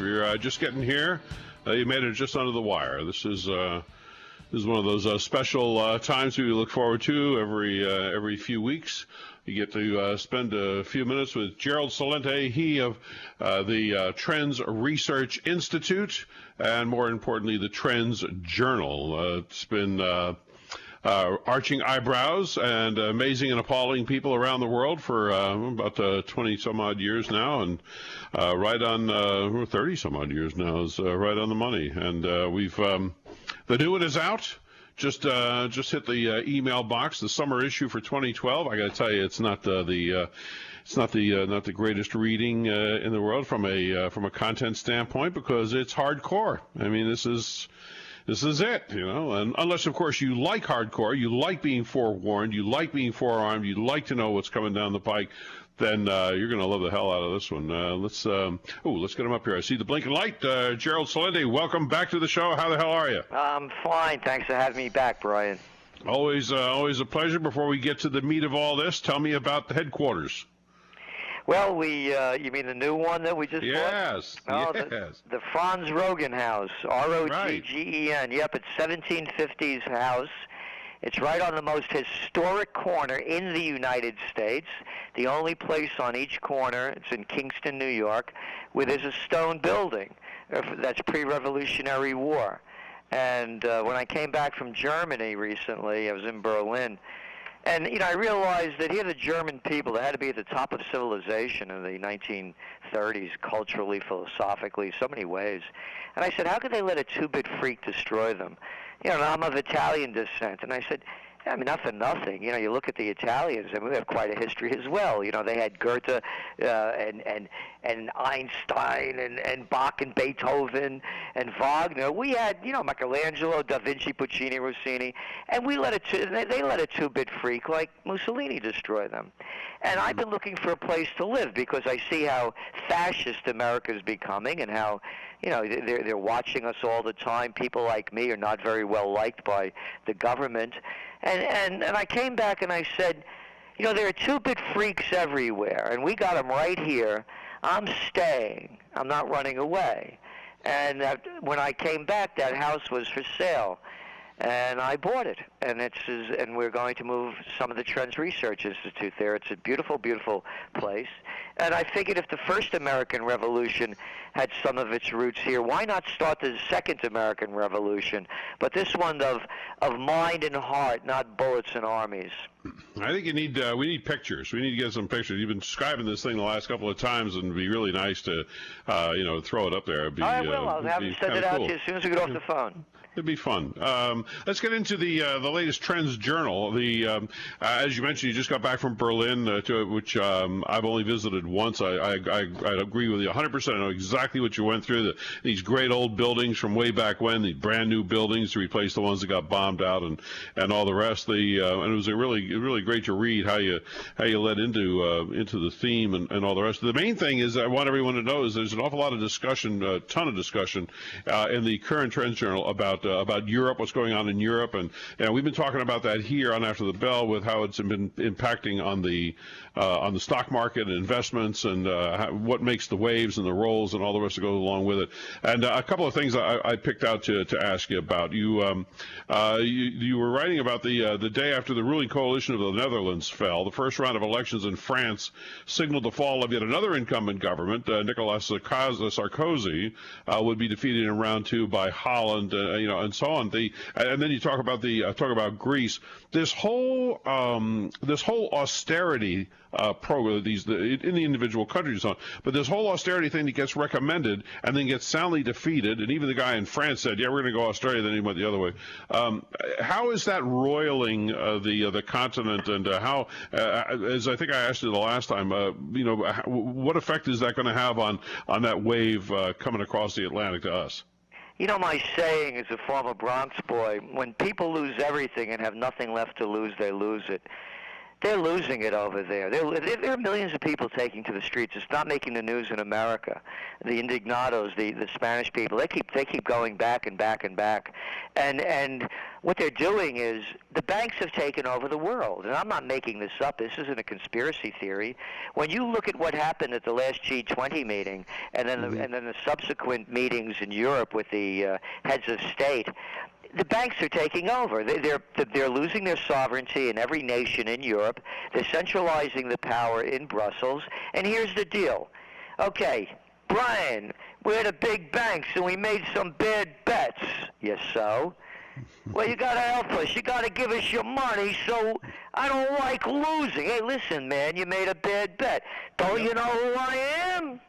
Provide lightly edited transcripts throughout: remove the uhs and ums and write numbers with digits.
you're just getting here, you made it just under the wire. This is one of those special times we look forward to every few weeks. You get to spend a few minutes with Gerald Celente, he of the Trends Research Institute, and more importantly, the TrendsJournal. It's been arching eyebrows and amazing and appalling people around the world for about 20 some odd years now, and right on 30 some odd years now is right on the money. And we've the new one is out. Just hit the email box. The summer issue for 2012. I got to tell you, it's not the greatest reading in the world from a content standpoint, because it's hardcore. I mean, this is it, you know. And unless, of course, you like hardcore, you like being forewarned, you like being forearmed, you like to know what's coming down the pike, then you're going to love the hell out of this one. Let's get him up here. I see the blinking light. Gerald Celente, welcome back to the show. How the hell are you? I'm fine. Thanks for having me back, Brian. Always a pleasure. Before we get to the meat of all this, tell me about the headquarters. Well, you mean the new one that we just Yes, bought? Oh, yes. The Franz Roggen House, R-O-G-G-E-N. Yep, it's 1750s house. It's right on the most historic corner in the United States, the only place on each corner. It's in Kingston, New York, where there's a stone building that's pre-Revolutionary War. And when I came back from Germany recently, I was in Berlin, and, you know, I realized that here the German people, they had to be at the top of civilization in the 1930s, culturally, philosophically, so many ways. And I said, how could they let a two-bit freak destroy them? You know, I'm of Italian descent, and I said, I mean, not for nothing. You know, you look at the Italians, and we have quite a history as well. You know, they had Goethe and Einstein and Bach and Beethoven and Wagner. We had, you know, Michelangelo, Da Vinci, Puccini, Rossini, and they let a two-bit freak like Mussolini destroy them. And I've been looking for a place to live because I see how fascist America is becoming, and how, you know, they're watching us all the time. People like me are not very well liked by the government. And I came back and I said, you know, there are two-bit freaks everywhere, and we got them right here. I'm staying. I'm not running away. And when I came back, that house was for sale, and I bought it. And we're going to move some of the Trends Research Institute there. It's a beautiful, beautiful place. And I figured if the first American Revolution had some of its roots here, why not start the second American Revolution? But this one of mind and heart, not bullets and armies. I think we need pictures. We need to get some pictures. You've been describing this thing the last couple of times, and it'd be really nice to, throw it up there. I will. I'll have them send it out to you as soon as we get off the phone. It'd be fun. Let's get into the latest TrendsJournal. As you mentioned, you just got back from Berlin, which I've only visited once. I agree with you 100%. I know exactly what you went through. These great old buildings from way back when, the brand new buildings to replace the ones that got bombed out, and all the rest. And it was really great to read how you led into the theme and all the rest. The main thing is I want everyone to know is there's an awful lot of discussion, a ton of discussion in the current TrendsJournal about Europe, what's going on in Europe, and we've been talking about that here on After the Bell with how it's been impacting on the stock market and investments, and what makes the waves and the rolls and all the rest that go along with it. And a couple of things I picked out to ask you about. You were writing about the day after the ruling coalition of the Netherlands fell. The first round of elections in France signaled the fall of yet another incumbent government. Nicolas Sarkozy would be defeated in round two by Holland, and so on. And then you talk about Greece. This whole austerity program, in the individual countries, but this whole austerity thing that gets recommended and then gets soundly defeated, and even the guy in France said, "Yeah, we're going to go Australia," then he went the other way. How is that roiling the continent, and how, as I think I asked you the last time, what effect is that going to have on that wave coming across the Atlantic to us? You know, my saying as a former Bronx boy, when people lose everything and have nothing left to lose, they lose it. They're losing it over there. There are millions of people taking to the streets. It's not making the news in America. The indignados, the Spanish people, they keep going back and back and back, and what they're doing is the banks have taken over the world. And I'm not making this up. This isn't a conspiracy theory. When you look at what happened at the last G20 meeting, and then the subsequent meetings in Europe with the heads of state, the banks are taking over. They're losing their sovereignty in every nation in Europe. They're centralizing the power in Brussels. And here's the deal. Okay, Brian, we're the big banks and we made some bad bets. Yes, so? Well, you got to help us. You got to give us your money, so I don't like losing. Hey, listen, man, you made a bad bet. Don't you know who I am?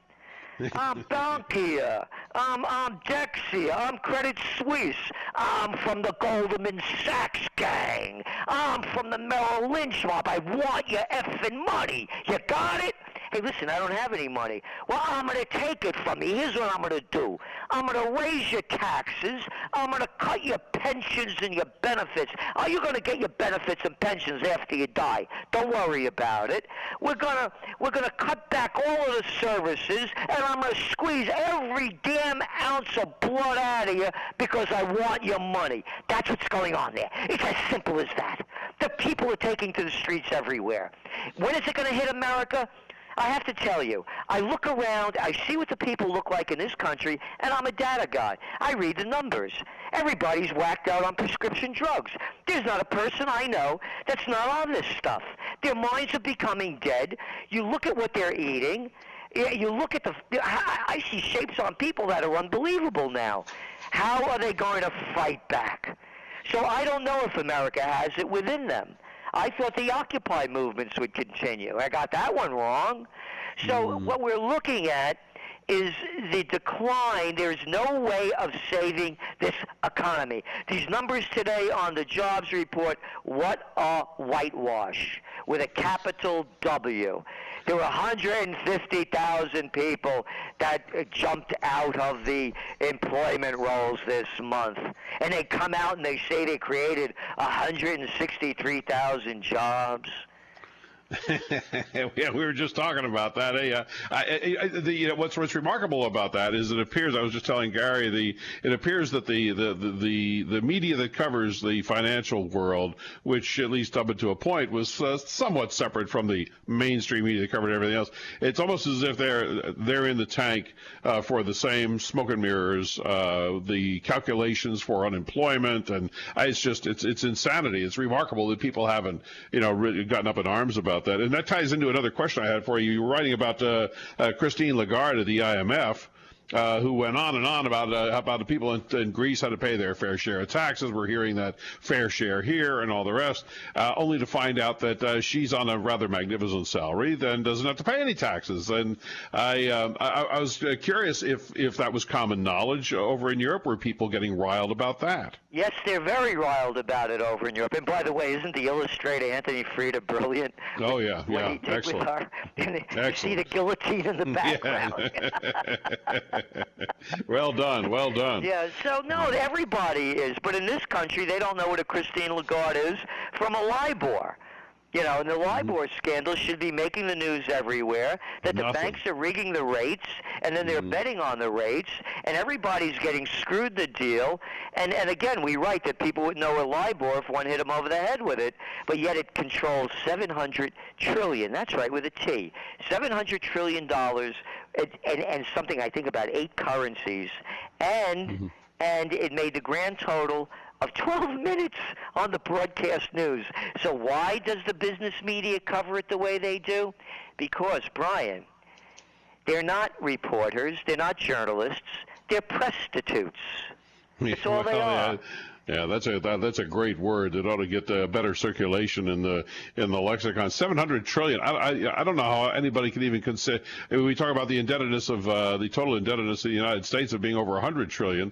I'm Bankia. I'm Dexia. I'm Credit Suisse. I'm from the Goldman Sachs gang. I'm from the Merrill Lynch mob. I want your effing money. You got it? Hey, listen, I don't have any money. Well, I'm going to take it from you. Here's what I'm going to do. I'm going to raise your taxes. I'm going to cut your pensions and your benefits. Oh, you're going to get your benefits and pensions after you die. Don't worry about it. We're going to cut back all of the services, and I'm going to squeeze every damn ounce of blood out of you because I want your money. That's what's going on there. It's as simple as that. The people are taking to the streets everywhere. When is it going to hit America? I have to tell you, I look around, I see what the people look like in this country, and I'm a data guy. I read the numbers. Everybody's whacked out on prescription drugs. There's not a person I know that's not on this stuff. Their minds are becoming dead. You look at what they're eating. You look at I see shapes on people that are unbelievable now. How are they going to fight back? So I don't know if America has it within them. I thought the Occupy movements would continue. I got that one wrong. So what we're looking at is the decline. There's no way of saving this economy. These numbers today on the jobs report, what a whitewash with a capital W. There were 150,000 people that jumped out of the employment rolls this month. And they come out and they say they created 163,000 jobs. Yeah, we were just talking about that. What's remarkable about that is it appears. I was just telling Gary, it appears that the media that covers the financial world, which at least up to a point was somewhat separate from the mainstream media that covered everything else. It's almost as if they're in the tank for the same smoke and mirrors, the calculations for unemployment, and it's insanity. It's remarkable that people haven't really gotten up in arms about that. And that ties into another question I had for you. You were writing about Christine Lagarde of the IMF, who went on and on about the people in Greece had to pay their fair share of taxes. We're hearing that fair share here and all the rest, only to find out that she's on a rather magnificent salary, then doesn't have to pay any taxes. And I was curious if that was common knowledge over in Europe. Were people getting riled about that? Yes, they're very riled about it over in Europe. And by the way, isn't the illustrator Anthony Frida brilliant? Oh, yeah, what he did excellent. With her. Excellent. You see the guillotine in the background. Well done, well done. Yeah, so no, everybody is. But in this country, they don't know what a Christine Lagarde is from a LIBOR. And the LIBOR scandal should be making the news everywhere, that the banks are rigging the rates, and then they're betting on the rates, and everybody's getting screwed the deal. And again, we write that people would know a LIBOR if one hit them over the head with it, but yet it controls $700 trillion. That's right, with a T. $700 trillion, and something I think about 8 currencies. And it made the grand total of 12 minutes on the broadcast news. So why does the business media cover it the way they do? Because, Brian, they're not reporters, they're not journalists, they're prostitutes. That's all they are. Yeah, that's a great word. It ought to get better circulation in the lexicon. 700 trillion. I don't know how anybody can even consider. We talk about the indebtedness of the total indebtedness of the United States of being over 100 trillion.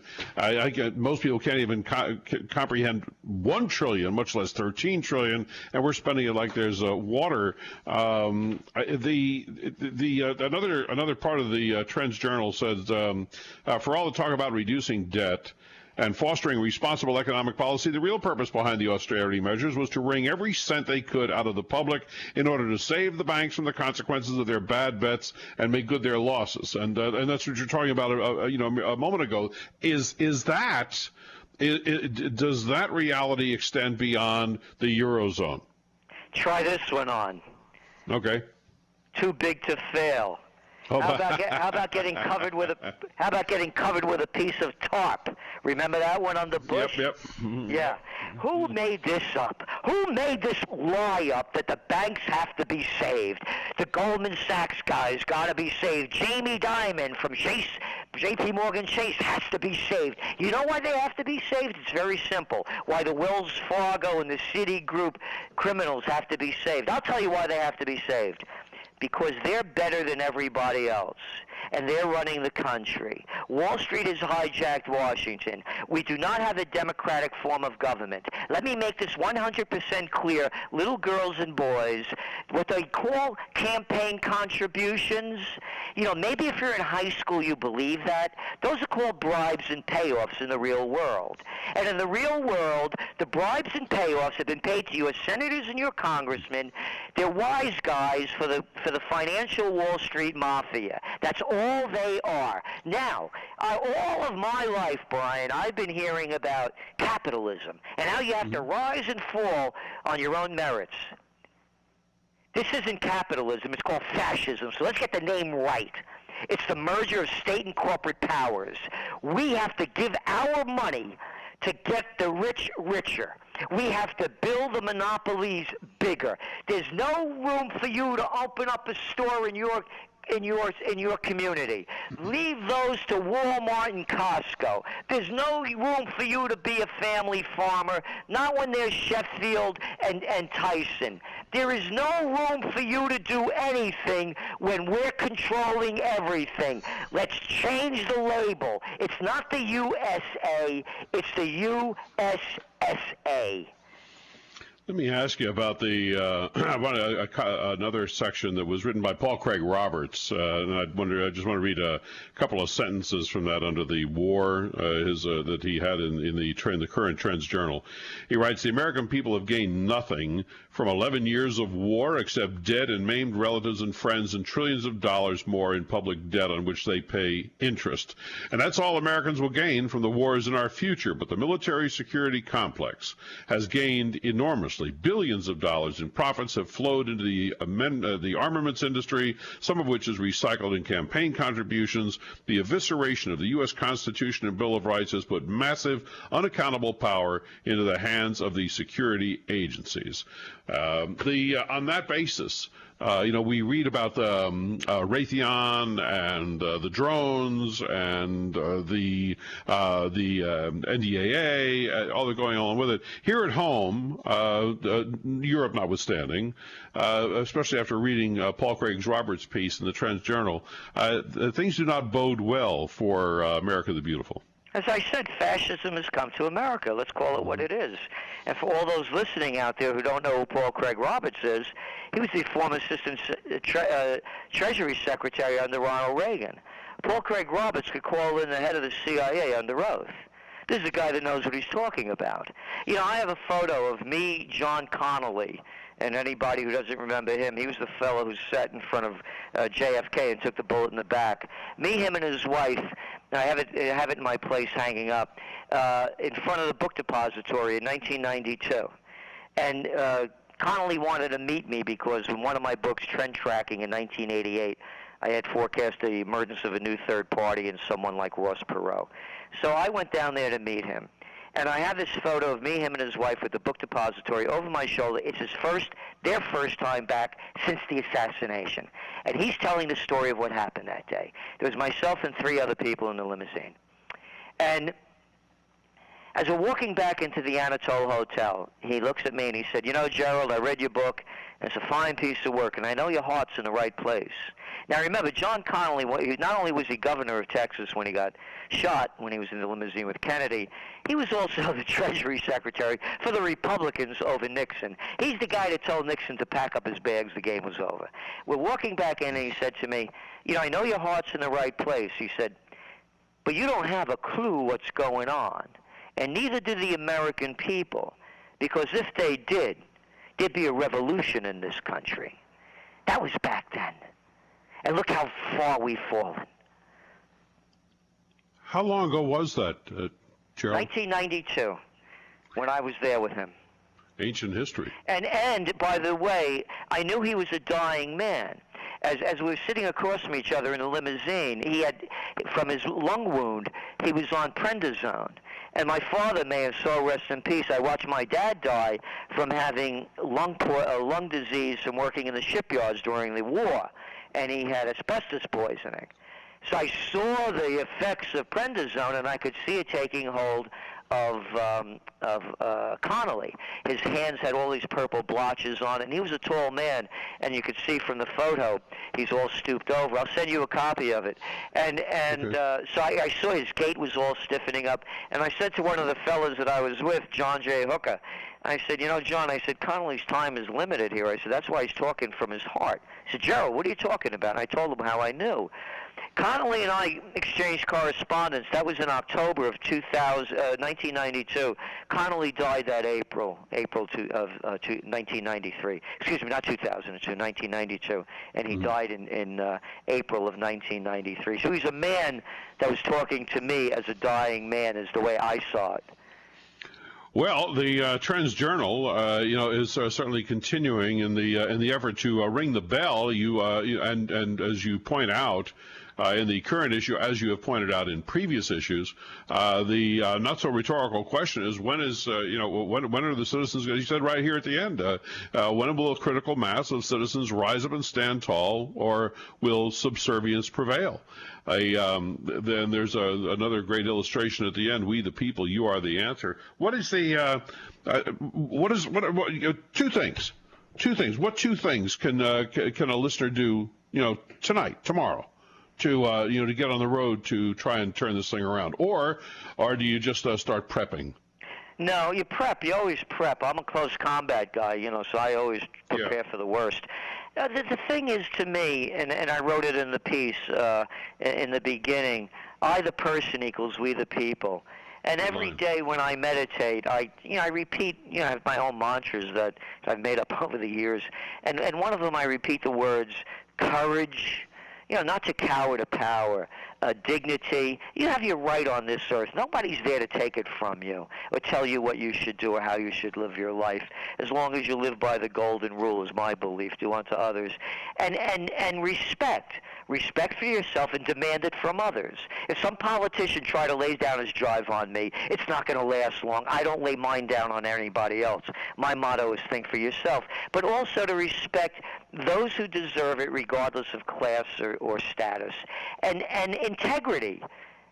Most people can't even comprehend 1 trillion, much less 13 trillion, and we're spending it like there's water. Another part of the Trends Journal says for all the talk about reducing debt, and fostering responsible economic policy. The real purpose behind the austerity measures was to wring every cent they could out of the public in order to save the banks from the consequences of their bad bets and make good their losses. And that's what you're talking about, a moment ago. Does that reality extend beyond the Eurozone? Try this one on. Okay. Too big to fail. How about getting covered with a piece of tarp? Remember that one on the bush? Yep. Yeah. Who made this up? Who made this lie up that the banks have to be saved? The Goldman Sachs guys got to be saved. Jamie Dimon from J.P. Morgan Chase has to be saved. You know why they have to be saved? It's very simple. Why the Wells Fargo and the Citigroup criminals have to be saved. I'll tell you why they have to be saved. Because they're better than everybody else, and they're running the country. Wall Street has hijacked Washington. We do not have a democratic form of government. Let me make this 100% clear. Little girls and boys, what they call campaign contributions, maybe if you're in high school you believe that. Those are called bribes and payoffs in the real world. And in the real world, the bribes and payoffs have been paid to your senators and your congressmen. They're wise guys for the financial Wall Street mafia. That's all they are. Now, all of my life, Brian, I've been hearing about capitalism and how you have to rise and fall on your own merits. This isn't capitalism. It's called fascism. So let's get the name right. It's the merger of state and corporate powers. We have to give our money to get the rich richer. We have to build the monopolies bigger. There's no room for you to open up a store in your community. Leave those to Walmart and Costco. There's no room for you to be a family farmer, not when there's Sheffield and Tyson. There is no room for you to do anything when we're controlling everything. Let's change the label. It's not the USA, it's the USSA. Let me ask you about another section that was written by Paul Craig Roberts, and I just want to read a couple of sentences from that under the war that he had in the current TrendsJournal. He writes, "The American people have gained nothing from 11 years of war except dead and maimed relatives and friends and trillions of dollars more in public debt on which they pay interest. And that's all Americans will gain from the wars in our future. But the military security complex has gained enormously. Billions of dollars in profits have flowed into the armaments industry, some of which is recycled in campaign contributions. The evisceration of the U.S. Constitution and Bill of Rights has put massive, unaccountable power into the hands of the security agencies." On that basis, we read about the Raytheon and the drones and the NDAA, all that going on with it. Here at home, Europe notwithstanding, especially after reading Paul Craig Roberts' piece in the TrendsJournal, things do not bode well for America the Beautiful. As I said, fascism has come to America. Let's call it what it is. And for all those listening out there who don't know who Paul Craig Roberts is, he was the former Assistant Treasury Secretary under Ronald Reagan. Paul Craig Roberts could call in the head of the CIA under oath. This is a guy that knows what he's talking about. I have a photo of me, John Connolly, and anybody who doesn't remember him, he was the fellow who sat in front of JFK and took the bullet in the back. Me, him, and his wife, I have it in my place hanging up, in front of the book depository in 1992. And Connolly wanted to meet me because in one of my books, Trend Tracking, in 1988, I had forecast the emergence of a new third party in someone like Ross Perot. So I went down there to meet him. And I have this photo of me, him, and his wife with the book depository over my shoulder. It's their first time back since the assassination. And he's telling the story of what happened that day. There was myself and 3 other people in the limousine. And as we're walking back into the Anatole Hotel, he looks at me and he said, Gerald, I read your book, and it's a fine piece of work, and I know your heart's in the right place. Now, remember, John Connolly, not only was he governor of Texas when he got shot, when he was in the limousine with Kennedy, he was also the Treasury Secretary for the Republicans over Nixon. He's the guy that told Nixon to pack up his bags, the game was over. We're walking back in, and he said to me, I know your heart's in the right place. He said, but you don't have a clue what's going on. and neither do the American people, because if they did, there'd be a revolution in this country. That was back then. And look how far we've fallen. How long ago was that, Gerald? 1992, when I was there with him. Ancient history. And by the way, I knew he was a dying man. As we were sitting across from each other in a limousine, he had, from his lung wound, he was on prednisone. And my father, may his soul rest in peace, I watched my dad die from having lung disease from working in the shipyards during the war, and he had asbestos poisoning. So I saw the effects of prednisone, and I could see it taking hold of Connolly. His hands had all these purple blotches on it, and he was a tall man, and you could see from the photo he's all stooped over. I'll send you a copy of it. And Okay. So I saw his gait was all stiffening up, and I said to one of the fellas that I was with, John J. Hooker, I said, you know, John, I said, Connolly's time is limited here. I said, that's why he's talking from his heart. He said, Gerald, what are you talking about? And I told him how I knew. Connolly and I exchanged correspondence. That was in October of 1992. Connolly died that April of 1993. Excuse me, not 2002, 1992. And he died in April of 1993. So he's a man that was talking to me as a dying man, is the way I saw it. Well, the Trends Journal, is certainly continuing in the effort to ring the bell. And as you point out, in the current issue, as you have pointed out in previous issues, the not so rhetorical question is when are the citizens? You said right here at the end, when will a critical mass of citizens rise up and stand tall, or will subservience prevail? Then there's another great illustration at the end. We the people, you are the answer. What is the two things? Two things. What two things can a listener do? Tonight, tomorrow, to get on the road to try and turn this thing around, or do you just start prepping? No, you prep. You always prep. I'm a close combat guy, so I always prepare for the worst. The thing is, to me, and I wrote it in the piece in the beginning, I the person equals we the people. And every day when I meditate, I repeat, I have my own mantras that I've made up over the years. And one of them, I repeat the words, courage, not to cower to power, dignity. You have your right on this earth. Nobody's there to take it from you or tell you what you should do or how you should live your life, as long as you live by the golden rule, is my belief. Do unto others. And respect. Respect for yourself and demand it from others. If some politician try to lay down his drive on me, it's not going to last long. I don't lay mine down on anybody else. My motto is think for yourself. But also to respect those who deserve it, regardless of class or status. And integrity.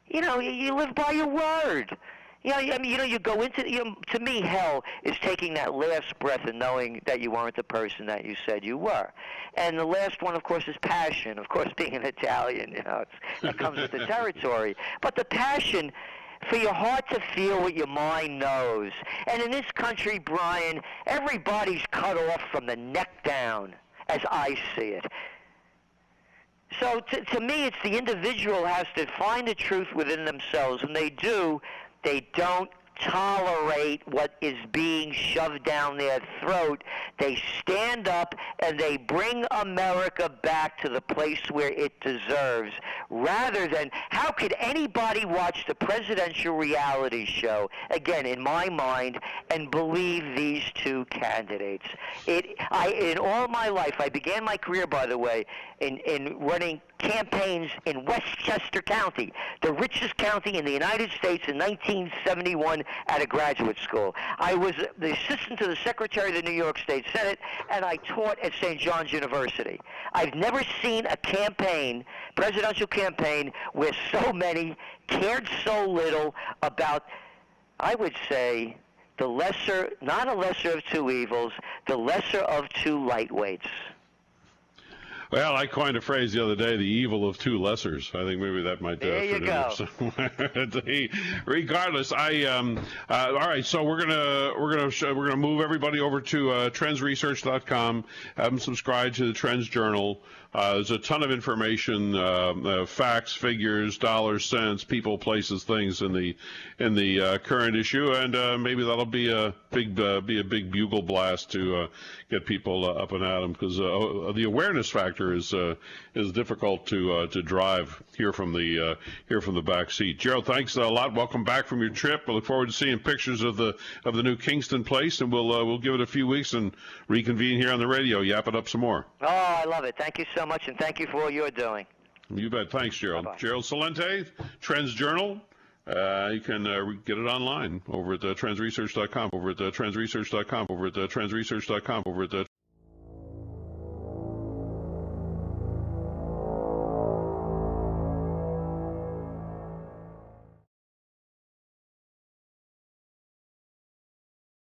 You live by your word. You go into, to me, hell is taking that last breath and knowing that you weren't the person that you said you were. And the last one, of course, is passion. Of course, being an Italian, that comes with the territory. But the passion for your heart to feel what your mind knows. And in this country, Brian, everybody's cut off from the neck down, as I see it. So to me, it's the individual has to find the truth within themselves. When they do, they don't tolerate what is being shoved down their throat. They stand up and they bring America back to the place where it deserves, rather than how could anybody watch the presidential reality show, again, in my mind, and believe these two candidates. In all my life, I began my career, by the way, in running campaigns in Westchester County, the richest county in the United States, in 1971 at a graduate school. I was the assistant to the Secretary of the New York State Senate, and I taught at St. John's University. I've never seen a campaign, presidential campaign, where so many cared so little about, I would say, the lesser, not a lesser of two evils, the lesser of two lightweights. Well, I coined a phrase the other day: the evil of two lessers. I think maybe that might there you fit in go. there somewhere. Regardless, all right. So we're gonna move everybody over to trendsresearch.com. Have them subscribe to the Trends Journal. There's a ton of information, facts, figures, dollars, cents, people, places, things in the current issue, and maybe that'll be a big bugle blast to get people up and at them, because the awareness factor is difficult to drive here from the back seat. Gerald, thanks a lot. Welcome back from your trip. I look forward to seeing pictures of the new Kingston place, and we'll give it a few weeks and reconvene here on the radio, yap it up some more. Oh, I love it. Thank you so much, and thank you for all you're doing. You bet. Thanks, Gerald. Bye-bye. Gerald Celente, Trends Journal. You can get it online over at trendsresearch.com, over at trendsresearch.com, over at trendsresearch.com, over at